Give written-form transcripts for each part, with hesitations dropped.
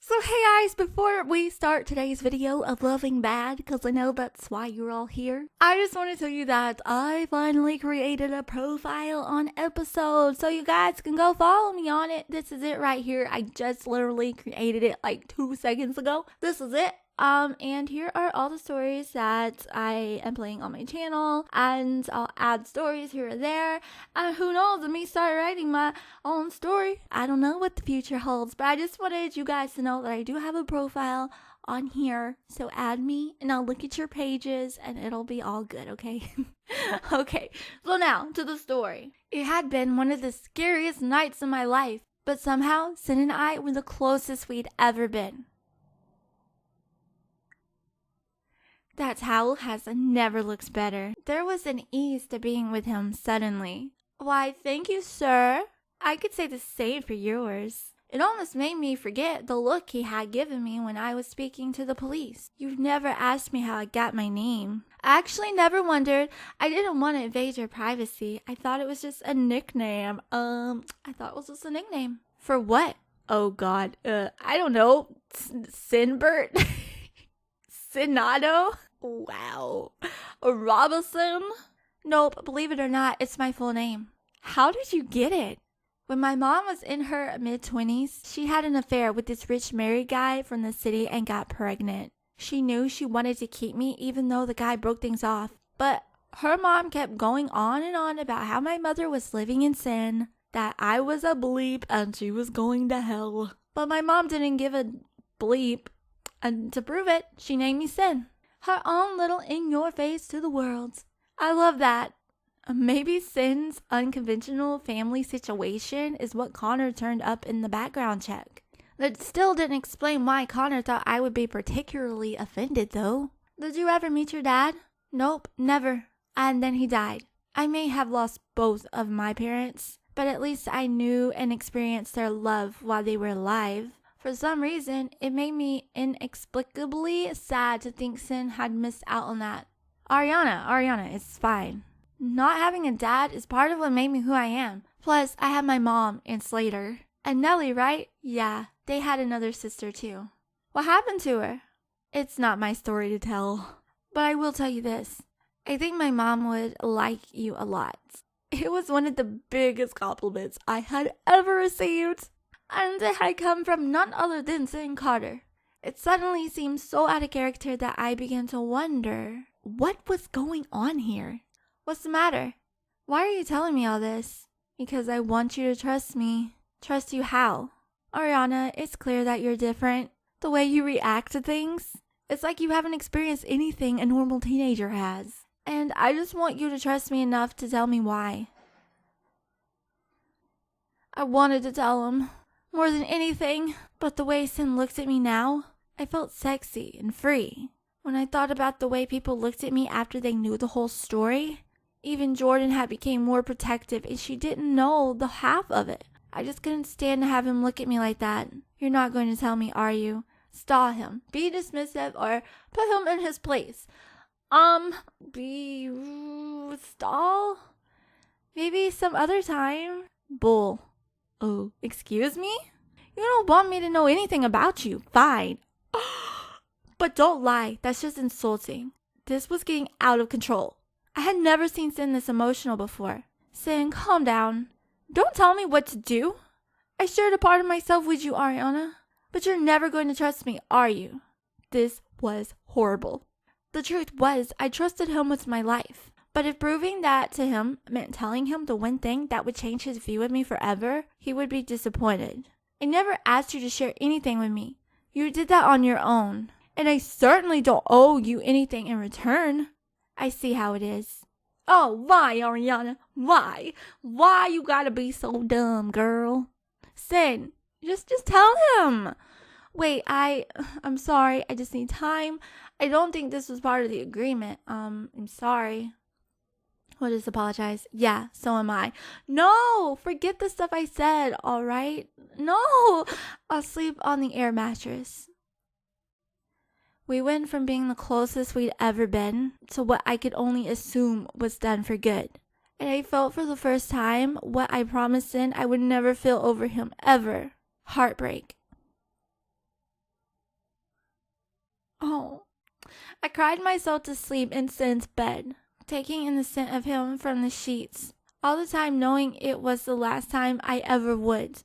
So hey guys, before we start today's video of Loving Bad, because I know that's why you're all here, I just want to tell you that I finally created a profile on Episode, so you guys can go follow me on it. This is it right here. I just literally created it like 2 seconds ago. This is it. And here are all the stories that I am playing on my channel, and I'll add stories here and there, and who knows, let me start writing my own story. I don't know what the future holds, but I just wanted you guys to know that I do have a profile on here, so add me, and I'll look at your pages, and it'll be all good, okay? Okay, so now, to the story. It had been one of the scariest nights of my life, but somehow, Sin and I were the closest we'd ever been. That towel has never looked better. There was an ease to being with him suddenly. Why, thank you, sir. I could say the same for yours. It almost made me forget the look he had given me when I was speaking to the police. You've never asked me how I got my name. I actually never wondered. I didn't want to invade your privacy. I thought it was just a nickname. For what? Oh, God. I don't know. Sinbert? Sinado? Wow. Robinson? Nope, believe it or not, it's my full name. How did you get it? When my mom was in her mid-20s, she had an affair with this rich married guy from the city and got pregnant. She knew she wanted to keep me even though the guy broke things off. But her mom kept going on and on about how my mother was living in sin, that I was a bleep and she was going to hell. But my mom didn't give a bleep, and to prove it, she named me Sin. Her own little in-your-face to the world. I love that. Maybe Sin's unconventional family situation is what Connor turned up in the background check. That still didn't explain why Connor thought I would be particularly offended, though. Did you ever meet your dad? Nope, never. And then he died. I may have lost both of my parents, but at least I knew and experienced their love while they were alive. For some reason, it made me inexplicably sad to think Sin had missed out on that. Ariana, it's fine. Not having a dad is part of what made me who I am. Plus, I have my mom and Slater. And Nellie, right? Yeah, they had another sister too. What happened to her? It's not my story to tell. But I will tell you this. I think my mom would like you a lot. It was one of the biggest compliments I had ever received. And it had come from none other than Sin Carter. It suddenly seemed so out of character that I began to wonder what was going on here. What's the matter? Why are you telling me all this? Because I want you to trust me. Trust you how? Ariana, it's clear that you're different. The way you react to things, it's like you haven't experienced anything a normal teenager has. And I just want you to trust me enough to tell me why. I wanted to tell him. More than anything, but the way Sin looks at me now, I felt sexy and free. When I thought about the way people looked at me after they knew the whole story, even Jordan had become more protective and she didn't know the half of it. I just couldn't stand to have him look at me like that. You're not going to tell me, are you? Stall him, be dismissive, or put him in his place. Stall? Maybe some other time. Bull. Oh, excuse me? You don't want me to know anything about you. Fine. But don't lie. That's just insulting. This was getting out of control. I had never seen Sin this emotional before. Sin, calm down. Don't tell me what to do. I shared a part of myself with you, Ariana. But you're never going to trust me, are you? This was horrible. The truth was, I trusted him with my life. But if proving that to him meant telling him the one thing that would change his view of me forever, he would be disappointed. I never asked you to share anything with me. You did that on your own. And I certainly don't owe you anything in return. I see how it is. Oh, why, Ariana? Why? Why you gotta be so dumb, girl? Sin, just tell him. Wait, I'm sorry. I just need time. I don't think this was part of the agreement. I'm sorry. We'll just apologize. Yeah, so am I. No, forget the stuff I said, all right? No, I'll sleep on the air mattress. We went from being the closest we'd ever been to what I could only assume was done for good. And I felt for the first time what I promised Sin I would never feel over him ever. Heartbreak. I cried myself to sleep in Sin's bed, taking in the scent of him from the sheets, all the time knowing it was the last time I ever would.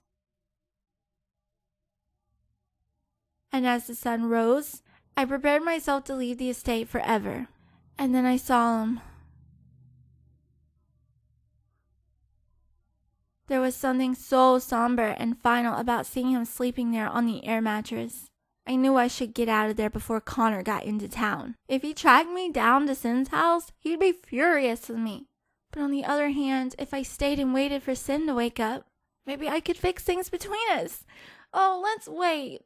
And as the sun rose, I prepared myself to leave the estate forever. And then I saw him. There was something so somber and final about seeing him sleeping there on the air mattress. I knew I should get out of there before Connor got into town. If he tracked me down to Sin's house, he'd be furious with me. But on the other hand, if I stayed and waited for Sin to wake up, maybe I could fix things between us. Oh, let's wait.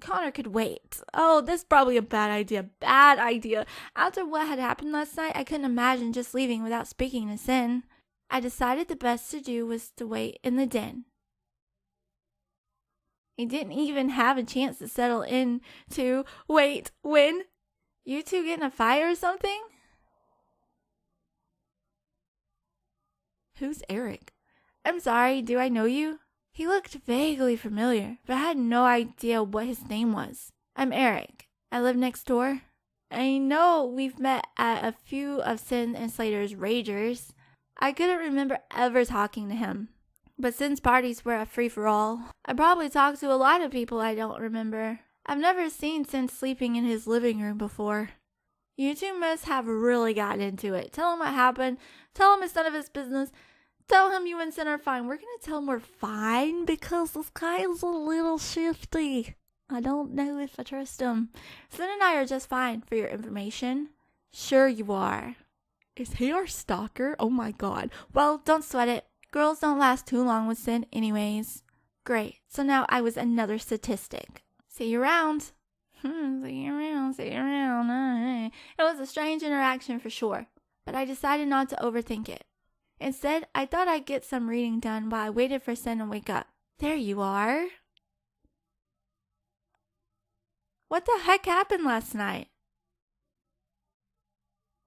Connor could wait. Oh, this is probably a bad idea. Bad idea. After what had happened last night, I couldn't imagine just leaving without speaking to Sin. I decided the best to do was to wait in the den. He didn't even have a chance to settle in to wait when? You two get in a fight or something? Who's Eric? I'm sorry, do I know you? He looked vaguely familiar, but I had no idea what his name was. I'm Eric. I live next door. I know we've met at a few of Sin and Slater's ragers. I couldn't remember ever talking to him. But Sin's parties were a free-for-all. I probably talked to a lot of people I don't remember. I've never seen Sin sleeping in his living room before. You two must have really gotten into it. Tell him what happened. Tell him it's none of his business. Tell him you and Sin are fine. We're going to tell him we're fine because this guy is a little shifty. I don't know if I trust him. Sin and I are just fine, for your information. Sure you are. Is he our stalker? Oh my god. Well, don't sweat it. Girls don't last too long with Sin anyways. Great. So now I was another statistic. See you around. See you around. See you around. It was a strange interaction for sure, but I decided not to overthink it. Instead, I thought I'd get some reading done while I waited for Sin to wake up. There you are. What the heck happened last night?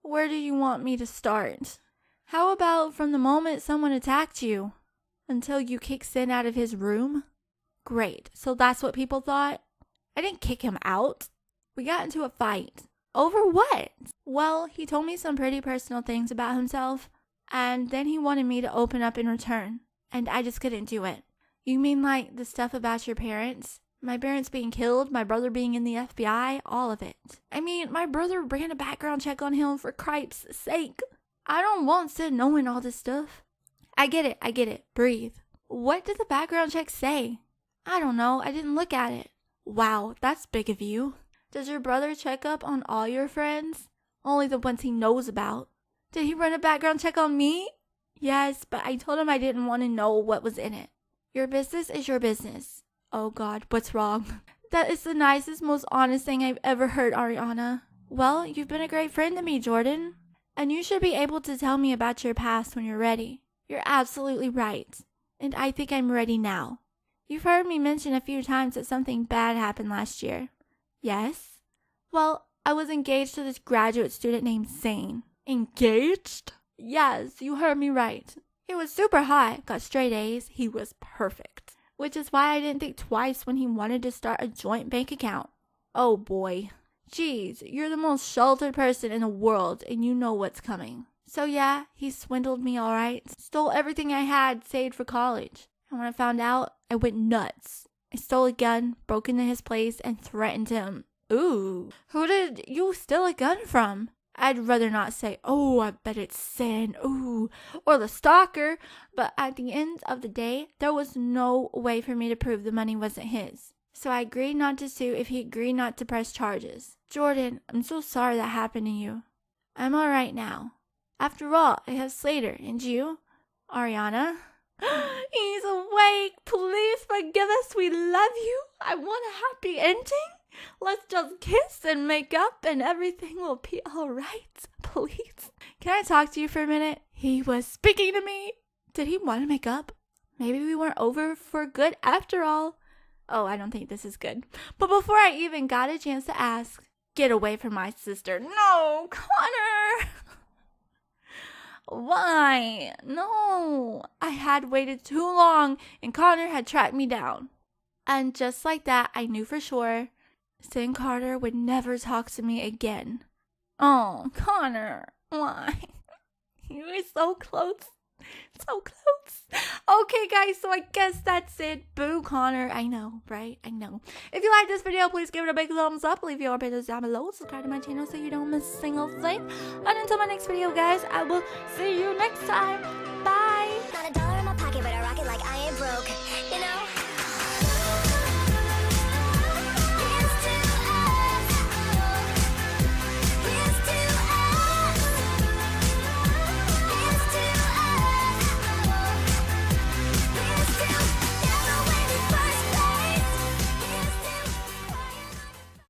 Where do you want me to start? How about from the moment someone attacked you until you kicked Sin out of his room? Great, so that's what people thought? I didn't kick him out. We got into a fight. Over what? Well, he told me some pretty personal things about himself, and then he wanted me to open up in return, and I just couldn't do it. You mean like the stuff about your parents? My parents being killed, my brother being in the FBI, all of it. I mean, my brother ran a background check on him for Cripe's sake. I don't want Sin knowing all this stuff. I get it. Breathe. What did the background check say? I don't know. I didn't look at it. Wow, that's big of you. Does your brother check up on all your friends? Only the ones he knows about. Did he run a background check on me? Yes, but I told him I didn't want to know what was in it. Your business is your business. Oh God, what's wrong? That is the nicest, most honest thing I've ever heard, Ariana. Well, you've been a great friend to me, Jordan. And you should be able to tell me about your past when you're ready. You're absolutely right. And I think I'm ready now. You've heard me mention a few times that something bad happened last year. Yes? Well, I was engaged to this graduate student named Zane. Engaged? Yes, you heard me right. He was super hot, got straight A's. He was perfect. Which is why I didn't think twice when he wanted to start a joint bank account. Oh boy. Geez, you're the most sheltered person in the world and you know what's coming. So yeah, he swindled me alright. Stole everything I had saved for college. And when I found out, I went nuts. I stole a gun, broke into his place, and threatened him. Ooh, who did you steal a gun from? I'd rather not say, oh, I bet it's Sin, ooh, or the stalker, but at the end of the day, there was no way for me to prove the money wasn't his. So I agreed not to sue if he agreed not to press charges. Jordan, I'm so sorry that happened to you. I'm alright now. After all, I have Slater, and you? Ariana? He's awake! Please forgive us, we love you! I want a happy ending! Let's just kiss and make up and everything will be alright. Please. Can I talk to you for a minute? He was speaking to me. Did he want to make up? Maybe we weren't over for good after all. Oh, I don't think this is good. But before I even got a chance to ask, get away from my sister. No, Connor. Why? No. I had waited too long and Connor had tracked me down. And just like that, I knew for sure saying Carter would never talk to me again. Oh, Connor, why? You were so close. So close. Okay, guys, so I guess that's it. Boo, Connor. I know, right? I know. If you like this video, please give it a big thumbs up. Leave your opinions down below. Subscribe to my channel so you don't miss a single thing. And until my next video, guys, I will see you next time.